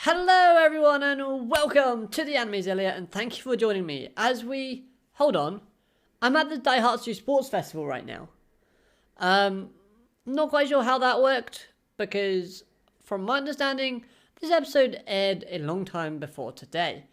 Hello everyone and welcome to the Anime Zelia, and thank you for joining me as we... Hold on. I'm at the Daihatsu Sports Festival right now. Not quite sure how that worked, because from my understanding, this episode aired a long time before today.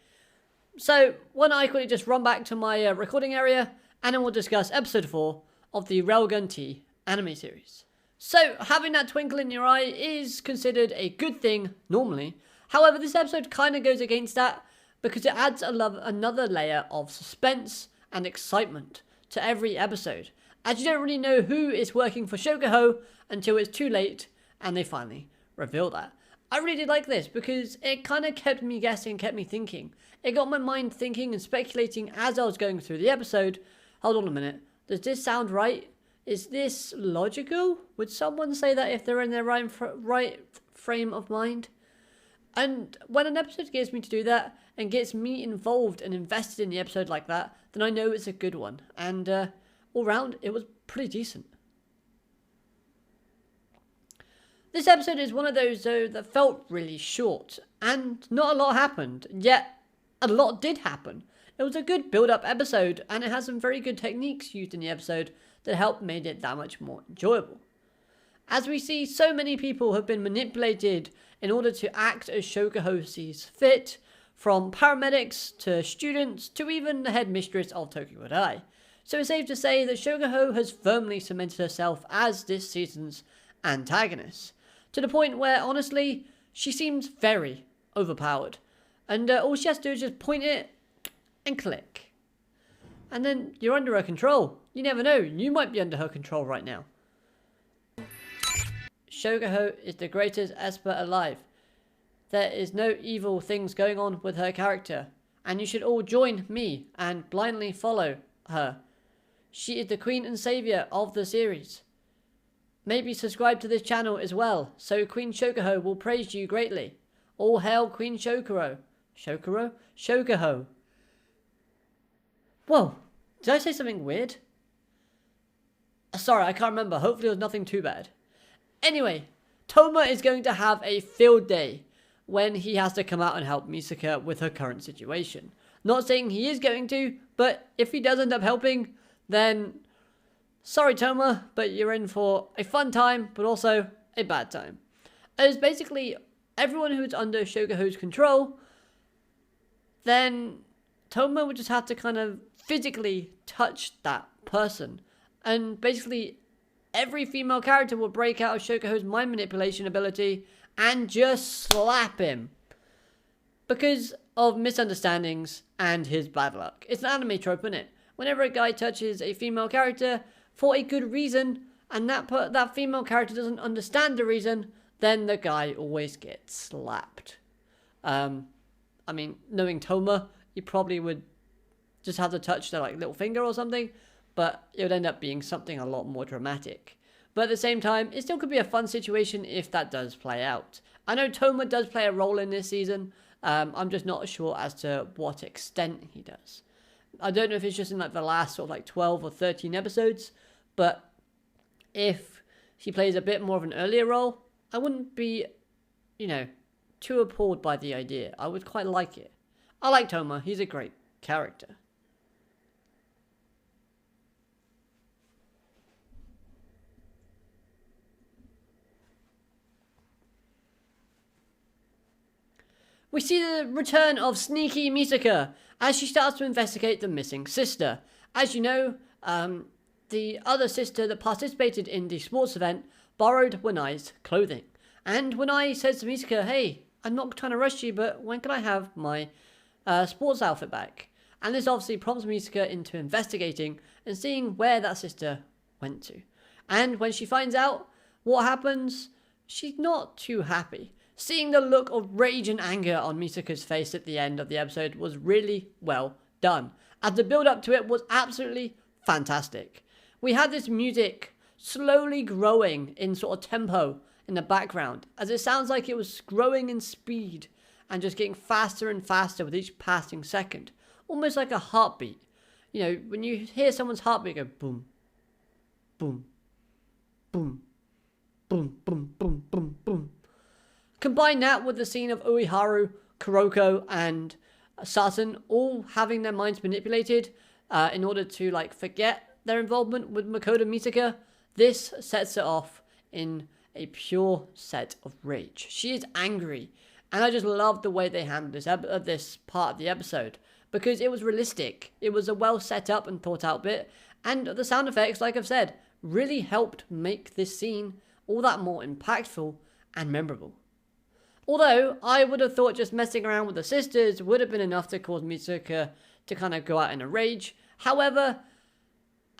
So, why don't I quickly just run back to my recording area, and then we'll discuss episode 4 of the Railgun T anime series. So, having that twinkle in your eye is considered a good thing normally. However, this episode kind of goes against that because it adds another layer of suspense and excitement to every episode, as you don't really know who is working for Shokoho until it's too late and they finally reveal that. I really did like this because it kind of kept me guessing, kept me thinking. It got my mind thinking and speculating as I was going through the episode. Hold on a minute, does this sound right? Is this logical? Would someone say that if they're in their right frame of mind? And when an episode gets me to do that and gets me involved and invested in the episode like that, then I know it's a good one. And all round, it was pretty decent. This episode is one of those, though, that felt really short. And not a lot happened, yet a lot did happen. It was a good build-up episode, and it has some very good techniques used in the episode that helped make it that much more enjoyable. As we see, so many people have been manipulated in order to act as Shokoho sees fit, from paramedics to students to even the headmistress of Tokyo Dai. So it's safe to say that Shokoho has firmly cemented herself as this season's antagonist, to the point where, honestly, she seems very overpowered. And all she has to do is just point it and click. And then you're under her control. You never know, you might be under her control right now. Shokoho is the greatest esper alive. There is no evil things going on with her character, and you should all join me and blindly follow her. She is the queen and savior of the series. Maybe subscribe to this channel as well, so Queen Shokoho will praise you greatly. All hail Queen Shokoho. Shokoho. Whoa, did I say something weird? Sorry, I can't remember. Hopefully it was nothing too bad. Anyway, Toma is going to have a field day when he has to come out and help Misaka with her current situation. Not saying he is going to, but if he does end up helping, then sorry Toma, but you're in for a fun time, but also a bad time. As basically everyone who's under Shokoho's control, then Toma would just have to kind of physically touch that person. And basically every female character will break out of Shokoho's mind manipulation ability and just slap him because of misunderstandings and his bad luck. It's an anime trope, isn't it? Whenever a guy touches a female character for a good reason and that female character doesn't understand the reason, then the guy always gets slapped. I mean, knowing Toma, you probably would just have to touch their little finger or something, but it would end up being something a lot more dramatic. But at the same time, it still could be a fun situation if that does play out. I know Toma does play a role in this season. I'm just not sure as to what extent he does. I don't know if it's just in the last sort of 12 or 13 episodes, but if he plays a bit more of an earlier role, I wouldn't be, too appalled by the idea. I would quite like it. I like Toma. He's a great character. We see the return of sneaky Misaka as she starts to investigate the missing sister. As you know, the other sister that participated in the sports event borrowed Wanai's clothing. And Wanai says to Misaka, hey, I'm not trying to rush you, but when can I have my sports outfit back? And this obviously prompts Misaka into investigating and seeing where that sister went to. And when she finds out what happens, she's not too happy. Seeing the look of rage and anger on Misaka's face at the end of the episode was really well done, as the build up to it was absolutely fantastic. We had this music slowly growing in sort of tempo in the background, as it sounds like it was growing in speed and just getting faster and faster with each passing second, almost like a heartbeat. When you hear someone's heartbeat go boom, boom, boom, boom, boom, boom, boom, boom. Combine that with the scene of Ueharu, Kuroko, and Saturn all having their minds manipulated in order to like forget their involvement with Makoto Misaka. This sets it off in a pure set of rage. She is angry, and I just love the way they handled this part of the episode because it was realistic. It was a well set up and thought out bit, and the sound effects, like I've said, really helped make this scene all that more impactful and memorable. Although, I would have thought just messing around with the sisters would have been enough to cause Misaka to kind of go out in a rage. However,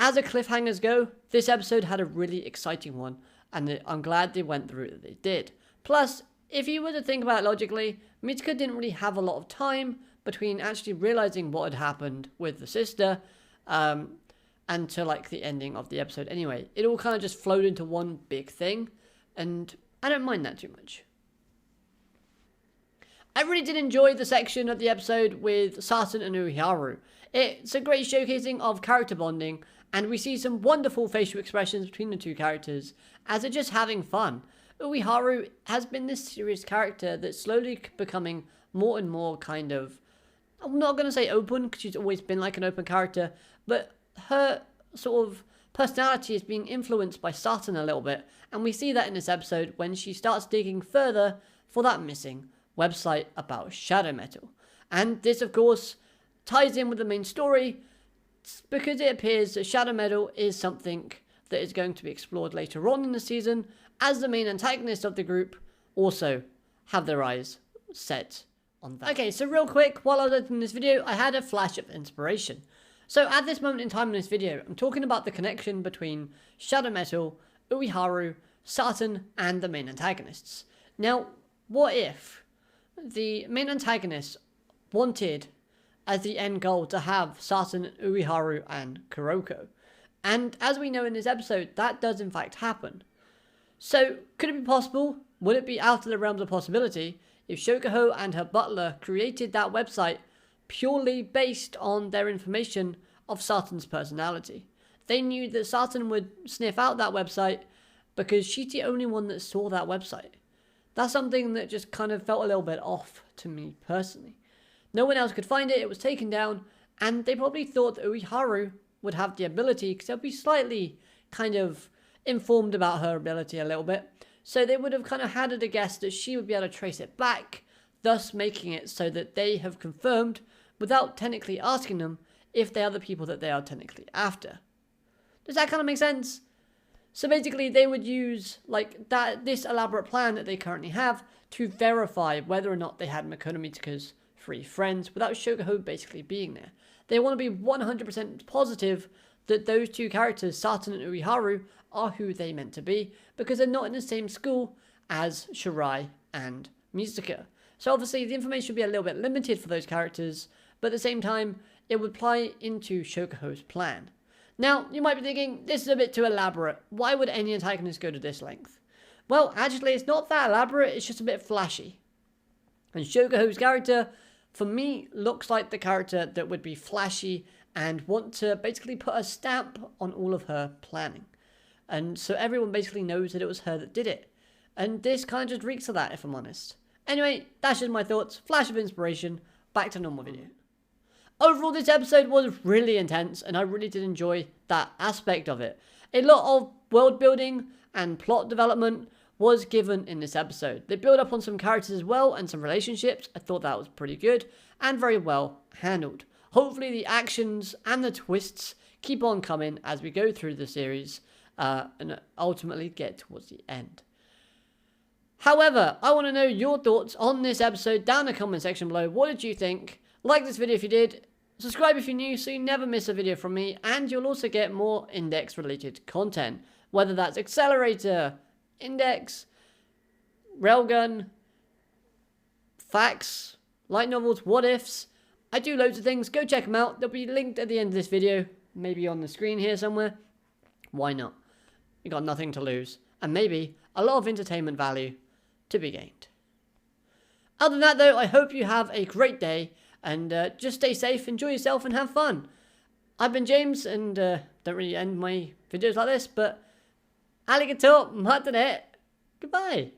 as a cliffhangers go, this episode had a really exciting one, and I'm glad they went the route that they did. Plus, if you were to think about it logically, Misaka didn't really have a lot of time between actually realizing what had happened with the sister and to like the ending of the episode anyway. It all kind of just flowed into one big thing, and I don't mind that too much. I really did enjoy the section of the episode with Saturn and Ueharu. It's a great showcasing of character bonding, and we see some wonderful facial expressions between the two characters as they're just having fun. Ueharu has been this serious character that's slowly becoming more and more kind of, I'm not going to say open, because she's always been like an open character, but her sort of personality is being influenced by Saturn a little bit, and we see that in this episode when she starts digging further for that missing website about shadow metal. And this, of course, ties in with the main story because it appears that shadow metal is something that is going to be explored later on in the season, as the main antagonists of the group also have their eyes set on that. Okay, so real quick, while I was editing this video, I had a flash of inspiration. So at this moment in time in this video, I'm talking about the connection between shadow metal, Ueharu, Saturn, and the main antagonists. Now, what if the main antagonists wanted as the end goal to have Saturn, Ueharu, and Kuroko? And as we know in this episode, that does in fact happen. So, could it be possible? Would it be out of the realms of possibility if Shokoho and her butler created that website purely based on their information of Saturn's personality? They knew that Saturn would sniff out that website because she's the only one that saw that website. That's something that just kind of felt a little bit off to me personally. No one else could find it, it was taken down, and they probably thought that Ueharu would have the ability, because they'll be slightly kind of informed about her ability a little bit. So they would have kind of had a guess that she would be able to trace it back, thus making it so that they have confirmed, without technically asking them, if they are the people that they are technically after. Does that kind of make sense? So basically they would use like this elaborate plan that they currently have to verify whether or not they had Makoto Misaka's 3 friends without Shokoho basically being there. They want to be 100% positive that those 2 characters, Saturn and Ueharu, are who they meant to be, because they're not in the same school as Shirai and Misaka. So obviously the information would be a little bit limited for those characters, but at the same time it would play into Shokoho's plan. Now, you might be thinking, this is a bit too elaborate. Why would any antagonist go to this length? Well, actually, it's not that elaborate, it's just a bit flashy. And Shokoho's character, for me, looks like the character that would be flashy and want to basically put a stamp on all of her planning. And so everyone basically knows that it was her that did it. And this kind of just reeks of that, if I'm honest. Anyway, that's just my thoughts. Flash of inspiration. Back to normal video. Overall, this episode was really intense, and I really did enjoy that aspect of it. A lot of world building and plot development was given in this episode. They build up on some characters as well, and some relationships. I thought that was pretty good, and very well handled. Hopefully the actions and the twists keep on coming as we go through the series, and ultimately get towards the end. However, I want to know your thoughts on this episode down in the comment section below. What did you think? Like this video if you did. Subscribe if you're new so you never miss a video from me, and you'll also get more index related content, whether that's Accelerator, Index, Railgun, Facts, Light Novels, What Ifs. I do loads of things. Go check them out. They'll be linked at the end of this video, maybe on the screen here somewhere. Why not? You got nothing to lose, and maybe a lot of entertainment value to be gained. Other than that though, I hope you have a great day, and just stay safe, enjoy yourself, and have fun. I've been James, and don't really end my videos like this, but alligator, matane. Goodbye.